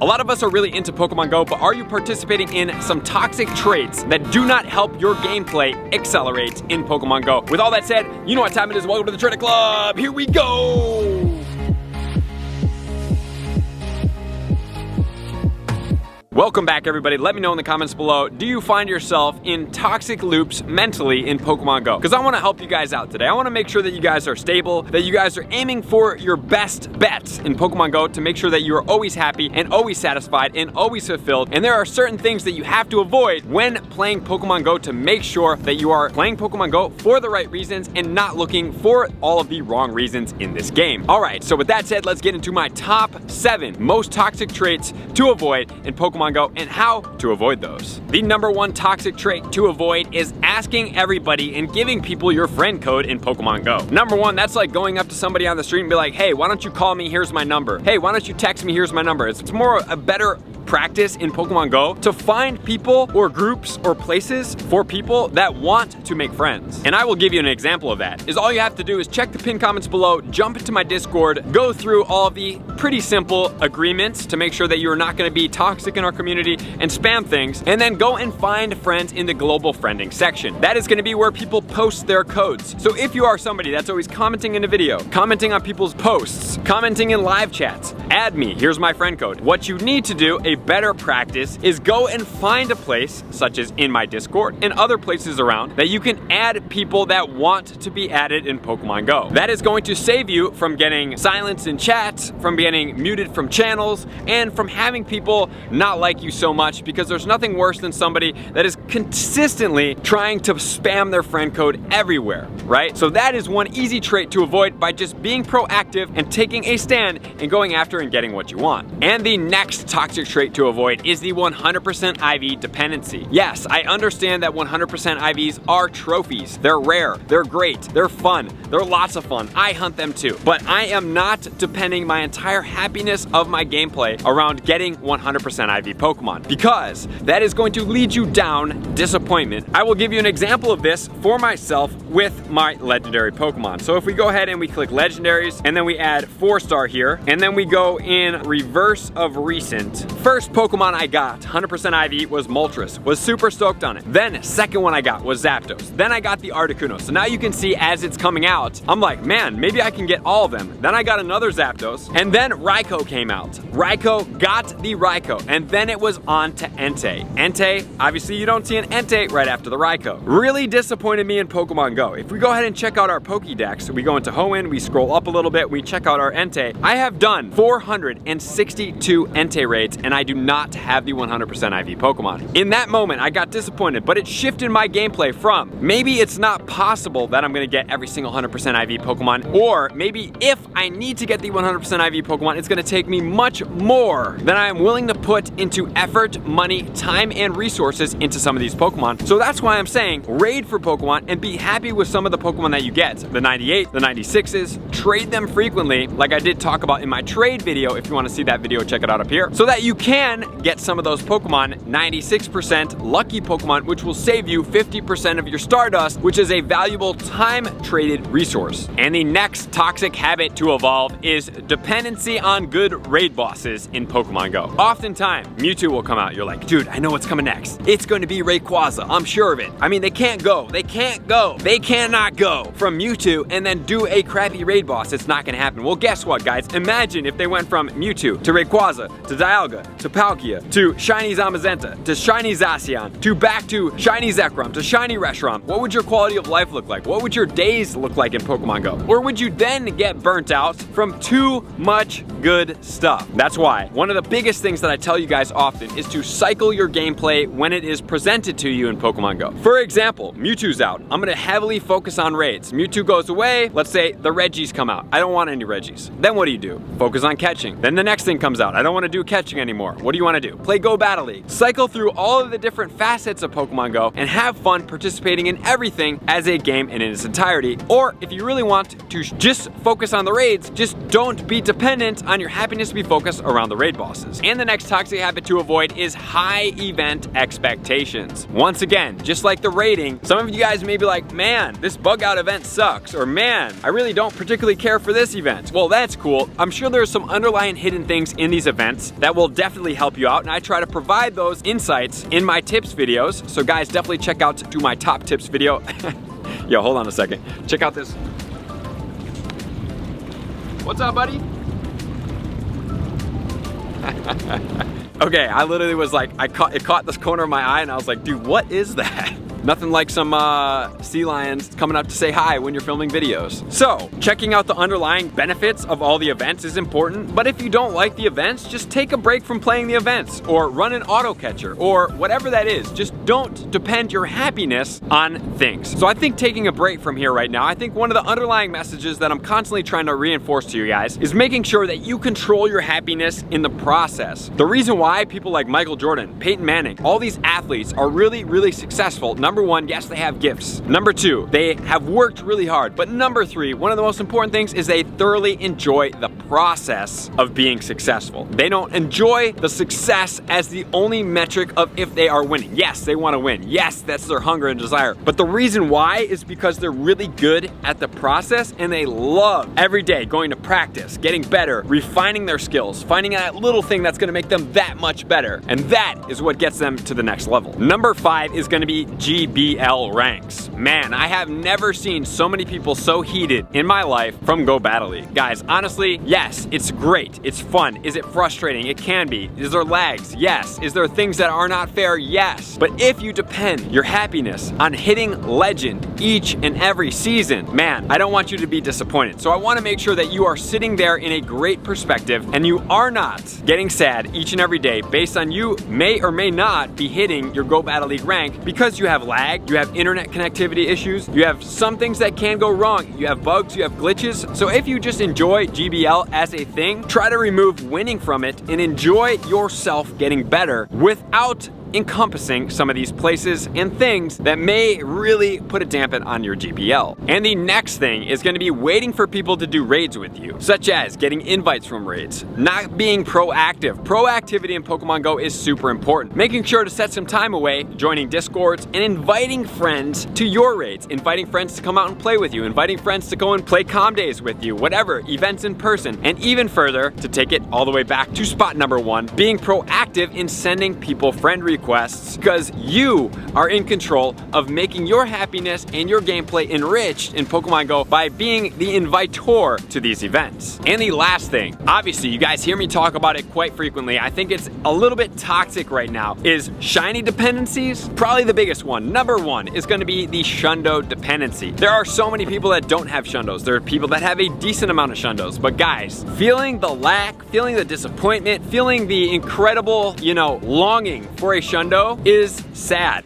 A lot of us are really into Pokemon Go, but are you participating in some toxic traits that do not help your gameplay accelerate in Pokemon Go? With all that said, you know what time it is. Welcome to the Trainer Club. Here we go. Welcome back, everybody. Let me know in the comments below, do you find yourself in toxic loops mentally in Pokemon Go? Because I want to help you guys out today. I want to make sure that you guys are stable, that you guys are aiming for your best bets in Pokemon Go to make sure that you are always happy and always satisfied and always fulfilled. And there are certain things that you have to avoid when playing Pokemon Go to make sure that you are playing Pokemon Go for the right reasons and not looking for all of the wrong reasons in this game. All right, so with that said, let's get into my top 7 most toxic traits to avoid in Pokemon Go and how to avoid those. The number 1 toxic trait to avoid is asking everybody and giving people your friend code in Pokemon Go. Number 1, that's like going up to somebody on the street and be like, hey, why don't you call me? Here's my number. Hey, why don't you text me? Here's my number. It's more a better practice in Pokemon Go to find people or groups or places for people that want to make friends. And I will give you an example of that. Is all you have to do is check the pinned comments below, jump into my Discord, go through all of the pretty simple agreements to make sure that you're not going to be toxic in our community and spam things, and then go and find friends in the global friending section. That is going to be where people post their codes. So if you are somebody that's always commenting in a video, commenting on people's posts, commenting in live chats, add me. Here's my friend code. What you need to do, a better practice, is go and find a place, such as in my Discord and other places around, that you can add people that want to be added in Pokemon Go. That is going to save you from getting silenced in chats, from getting muted from channels, and from having people not like you so much, because there's nothing worse than somebody that is consistently trying to spam their friend code everywhere, right? So that is one easy trait to avoid by just being proactive and taking a stand and going after and getting what you want. And the next toxic trait to avoid is the 100% IV dependency. Yes, I understand that 100% IVs are trophies. They're rare, they're great, they're fun, they're lots of fun. I hunt them too. But I am not depending my entire happiness of my gameplay around getting 100% IV Pokemon, because that is going to lead you down disappointment. I will give you an example of this for myself with my legendary Pokemon. So if we go ahead and we click legendaries, and then we add 4-star here, and then we go in reverse of recent. First Pokemon I got 100% IV was Moltres. Was super stoked on it. Then second one I got was Zapdos. Then I got the Articuno. So now you can see as it's coming out, I'm like, man, maybe I can get all of them. Then I got another Zapdos, and then Raikou came out. Raikou, got the Raikou, and then it was on to Entei. Entei, obviously you don't see an Entei right after the Raikou. Really disappointed me in Pokemon Go. If we go ahead and check out our Pokédex, we go into Hoenn, we scroll up a little bit, we check out our Entei. I have done 462 Entei raids, and I do not have the 100% IV Pokemon. In that moment, I got disappointed, but it shifted my gameplay from maybe it's not possible that I'm gonna get every single 100% IV Pokemon, or maybe if I need to get the 100% IV Pokemon, it's gonna take me much more than I am willing to put into effort, money, time, and resources into some of these Pokemon. So that's why I'm saying raid for Pokemon and be happy with some of the Pokemon that you get. The 98, the 96s, trade them frequently, like I did talk about in my trade video. If you wanna see that video, check it out up here, so that you can get some of those Pokemon 96% lucky Pokemon, which will save you 50% of your Stardust, which is a valuable time-traded resource. And the next toxic habit to evolve is dependency on good raid bosses in Pokemon Go. Oftentimes, Mewtwo will come out. You're like, dude, I know what's coming next. It's going to be Rayquaza. I'm sure of it. I mean, they can't go. They cannot go from Mewtwo and then do a crappy raid boss. It's not going to happen. Well, guess what, guys? Imagine if they went from Mewtwo to Rayquaza to Dialga to Palkia to Shiny Zamazenta to Shiny Zacian to back to Shiny Zekrom to Shiny Reshiram. What would your quality of life look like? What would your days look like in Pokemon Go? Or would you then get burnt out from too much good stuff? That's why one of the biggest things that I tell you guys often is to cycle your gameplay when it is presented to you in Pokemon Go. For example, Mewtwo's out. I'm gonna heavily focus on raids. Mewtwo goes away. Let's say the Reggies come out. I don't want any Reggies. Then what do? Focus on catching. Then the next thing comes out. I don't want to do catching anymore. What do you want to do? Play Go Battle League. Cycle through all of the different facets of Pokemon Go and have fun participating in everything as a game in its entirety. Or if you really want to just focus on the raids, just don't be dependent on your happiness to be focused around the raid bosses. And the next toxic habit to avoid is high event expectations. situations. Once again, just like the rating, some of you guys may be like, man, this bug out event sucks, or man, I really don't particularly care for this event. Well, that's cool. I'm sure there's some underlying hidden things in these events that will definitely help you out, and I try to provide those insights in my tips videos. So guys, definitely check out to my top tips video. Yo, hold on a second. Check out this. What's up, buddy? Okay, I literally was like, it caught this corner of my eye and I was like, dude, what is that? Nothing like some sea lions coming up to say hi when you're filming videos. So, checking out the underlying benefits of all the events is important, but if you don't like the events, just take a break from playing the events, or run an auto catcher, or whatever that is. Just don't depend your happiness on things. So I think taking a break from here right now, I think one of the underlying messages that I'm constantly trying to reinforce to you guys is making sure that you control your happiness in the process. The reason why people like Michael Jordan, Peyton Manning, all these athletes are really, really successful, number one, yes, they have gifts. Number two, they have worked really hard. But number three, one of the most important things is they thoroughly enjoy the process of being successful. They don't enjoy the success as the only metric of if they are winning. Yes, they want to win. Yes, that's their hunger and desire. But the reason why is because they're really good at the process and they love every day going to practice, getting better, refining their skills, finding that little thing that's going to make them that much better. And that is what gets them to the next level. Number 5 is going to be GBL ranks. Man, I have never seen so many people so heated in my life from Go Battle League. Guys, honestly, yes, it's great. It's fun. Is it frustrating? It can be. Is there lags? Yes. Is there things that are not fair? Yes. But if you depend your happiness on hitting legend each and every season, man, I don't want you to be disappointed. So I want to make sure that you are sitting there in a great perspective and you are not getting sad each and every day based on you may or may not be hitting your Go Battle League rank because you have lag, you have internet connectivity issues, you have some things that can go wrong, you have bugs, you have glitches. So if you just enjoy GBL as a thing, try to remove winning from it and enjoy yourself getting better without encompassing some of these places and things that may really put a dampen on your GBL. And the next thing is going to be waiting for people to do raids with you, such as getting invites from raids, not being proactive. Proactivity in Pokemon Go is super important. Making sure to set some time away, joining Discords, and inviting friends to your raids, inviting friends to come out and play with you, inviting friends to go and play comm days with you, whatever, events in person, and even further, to take it all the way back to spot number 1, being proactive in sending people friend requests, because you are in control of making your happiness and your gameplay enriched in Pokemon Go by being the invitor to these events. And the last thing, obviously you guys hear me talk about it quite frequently, I think it's a little bit toxic right now, is shiny dependencies. Probably the biggest one. Number 1 is going to be the Shundo dependency. There are so many people that don't have Shundos. There are people that have a decent amount of Shundos, but guys, feeling the lack, feeling the disappointment, feeling the incredible, longing for a Shundo is sad.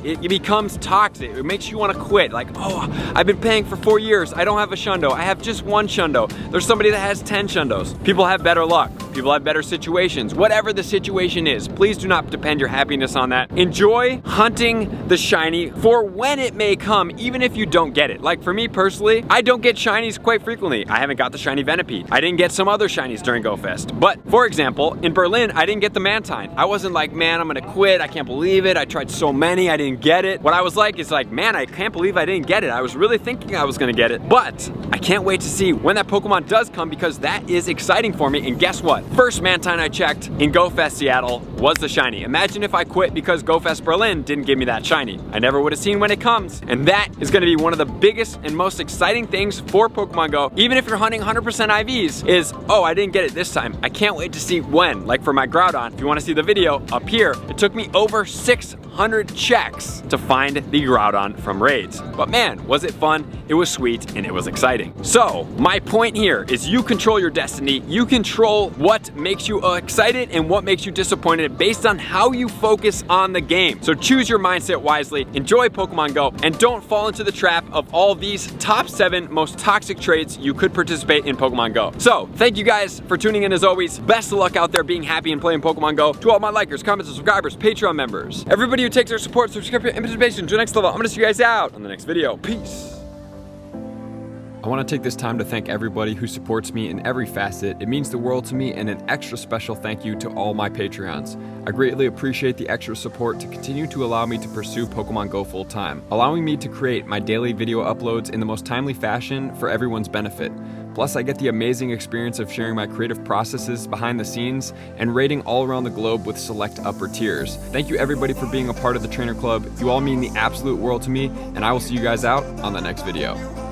It becomes toxic. It makes you want to quit. Like, oh, I've been paying for 4 years. I don't have a Shundo. I have just one Shundo. There's somebody that has 10 Shundos. People have better luck. People have better situations. Whatever the situation is, please do not depend your happiness on that. Enjoy hunting the shiny for when it may come, even if you don't get it. Like for me personally, I don't get shinies quite frequently. I haven't got the shiny Venipede. I didn't get some other shinies during Go Fest. But for example, in Berlin, I didn't get the Mantine. I wasn't like, man, I'm gonna quit. I can't believe it. I tried so many. I didn't get it. What I was like is like, man, I can't believe I didn't get it. I was really thinking I was gonna get it, but I can't wait to see when that Pokemon does come because that is exciting for me. And guess what? First Mantine I checked in Go Fest Seattle was the shiny. Imagine if I quit because Go Fest Berlin didn't give me that shiny. I never would have seen when it comes. And that is gonna be one of the biggest and most exciting things for Pokemon Go, even if you're hunting 100% IVs, is, oh, I didn't get it this time. I can't wait to see when. Like for my Groudon, if you wanna see the video up here, it took me over 600 checks to find the Groudon from raids. But man, was it fun, it was sweet, and it was exciting. So, my point here is you control your destiny, you control what makes you excited and what makes you disappointed based on how you focus on the game. So choose your mindset wisely, enjoy Pokemon Go, and don't fall into the trap of all these top 7 most toxic traits you could participate in Pokemon Go. So, thank you guys for tuning in as always. Best of luck out there being happy and playing Pokemon Go. To all my likers, comments, subscribers, Patreon members, everybody who takes their support, subscription, and participation to the next level, I'm gonna see you guys out on the next video. Peace. I want to take this time to thank everybody who supports me in every facet. It means the world to me, and an extra special thank you to all my Patreons. I greatly appreciate the extra support to continue to allow me to pursue Pokemon Go full time, allowing me to create my daily video uploads in the most timely fashion for everyone's benefit. Plus, I get the amazing experience of sharing my creative processes behind the scenes and raiding all around the globe with select upper tiers. Thank you everybody for being a part of the Trainer Club. You all mean the absolute world to me, and I will see you guys out on the next video.